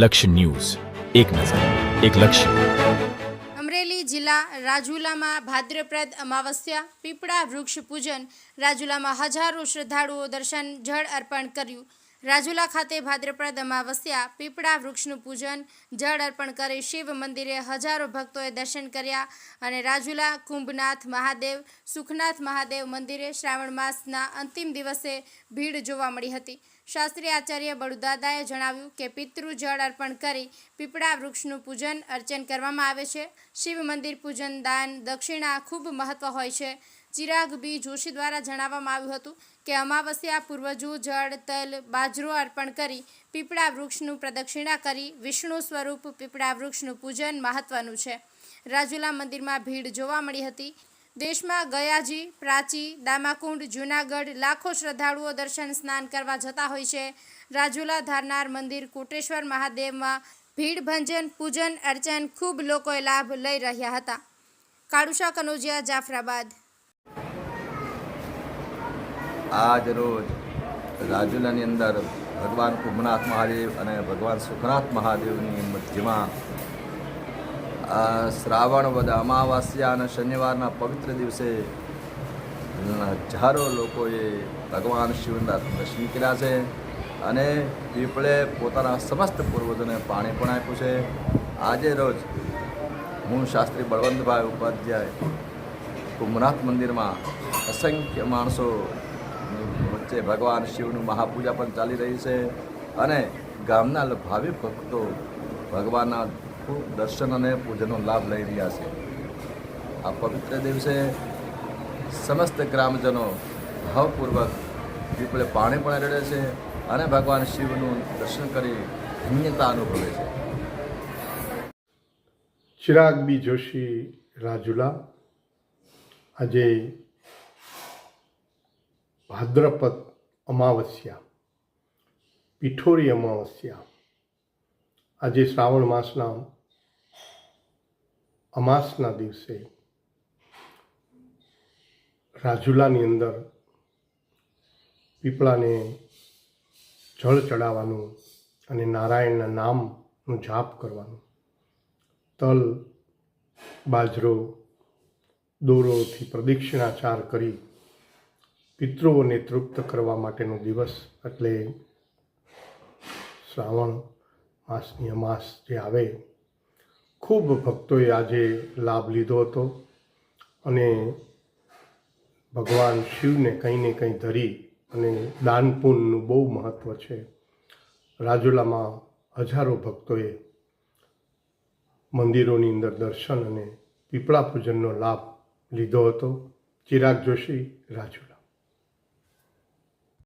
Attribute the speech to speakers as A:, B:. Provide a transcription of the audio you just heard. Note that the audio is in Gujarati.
A: લક્ષ્ય ન્યૂઝ, એક નજર, એક લક્ષ્ય.
B: અમરેલી જિલ્લા રાજુલામાં ભાદ્રપ્રદ અમાવસ્યા પીપળા વૃક્ષ પૂજન. રાજુલામાં હજારો શ્રદ્ધાળુઓ દર્શન જળ અર્પણ કર્યું. રાજુલા ખાતે ભાદ્રપ્રદ અમાવસ્યા પીપળા વૃક્ષનું પૂજન જળ અર્પણ કરી શિવ મંદિરે હજારો ભક્તોએ દર્શન કર્યા અને રાજુલા કુંભનાથ મહાદેવ સુખનાથ મહાદેવ મંદિરે શ્રાવણ માસના અંતિમ દિવસે ભીડ જોવા મળી હતી. શાસ્ત્રી આચાર્ય બળુદાદાએ જણાવ્યું કે પિતૃ જળ અર્પણ કરી પીપળા વૃક્ષનું પૂજન અર્ચન કરવામાં આવે છે. શિવ મંદિર પૂજન દાન દક્ષિણા ખૂબ મહત્વ હોય છે. ચિરાગ બી જોશી દ્વારા જણાવવામાં આવ્યું હતું કે અમાવસ્યા પૂર્વજુ જળ તલ બાજરો અર્પણ કરી પીપળા વૃક્ષનું પ્રદક્ષિણા કરી વિષ્ણુ સ્વરૂપ પીપળા વૃક્ષનું પૂજન મહત્વનું છે. રાજુલા મંદિરમાં ભીડ જોવા મળી હતી. દેશમાં ગયાજી પ્રાચી દામાકુંડ જૂનાગઢ લાખો શ્રદ્ધાળુઓ દર્શન સ્નાન કરવા જતા હોય છે. રાજુલા ધારનાર મંદિર કોટેશ્વર મહાદેવમાં ભીડ ભંજન પૂજન અર્ચન ખૂબ લોકોએ લાભ લઈ રહ્યા હતા. કાળુશા કનોજિયા, જાફરાબાદ.
C: આજ રોજ રાજુલાની અંદર ભગવાન કુંભનાથ મહાદેવ અને ભગવાન સુખનાથ મહાદેવની મધ્યમાં શ્રાવણ વદ અમાવાસ્યા અને શનિવારના પવિત્ર દિવસે હજારો લોકોએ ભગવાન શિવના દર્શન કર્યા છે અને પીપળે પોતાના સમસ્ત પૂર્વજોને પાણી પણ આપ્યું છે. આજે રોજ હું શાસ્ત્રી બળવંતભાઈ ઉપાધ્યાય કુંભનાથ મંદિરમાં અસંખ્ય માણસો વચ્ચે ભગવાન શિવનું મહાપૂજા પણ ચાલી રહી છે અને ગામના ભાવિક ભક્તો ભગવાનના ખૂબ દર્શન અને પૂજનનો લાભ લઈ રહ્યા છે. આ પવિત્ર દિવસે સમસ્ત ગ્રામજનો ભાવપૂર્વક પીપળે પાણી પણ રેડે છે અને ભગવાન શિવનું દર્શન કરી ધન્યતા અનુભવે છે.
D: ચિરાગ બી જોશી, રાજુલા. આજે ભાદ્રપદ અમાવસ્યા પિઠોરી અમાવસ્યા. આજે શ્રાવણ માસના અમાસના દિવસે રાજુલાની અંદર પીપળાને જળ ચડાવવાનું અને નારાયણના નામનું જાપ કરવાનું. તલ બાજરો દોરોથી પ્રદક્ષિણાચાર કરી પિતૃઓને તૃપ્ત કરવા માટેનો દિવસ એટલે શ્રાવણ માસની અમાસ જે આવે. ખૂબ ભક્તોએ આજે લાભ લીધો હતો અને ભગવાન શિવને કંઈ ને કંઈ ધરી અને દાન પુણ્યનું બહુ મહત્ત્વ છે. રાજુલામાં હજારો ભક્તોએ મંદિરોની અંદર દર્શન અને પીપળા પૂજનનો લાભ લીધો હતો. ચિરાગ જોશી, રાજુલા.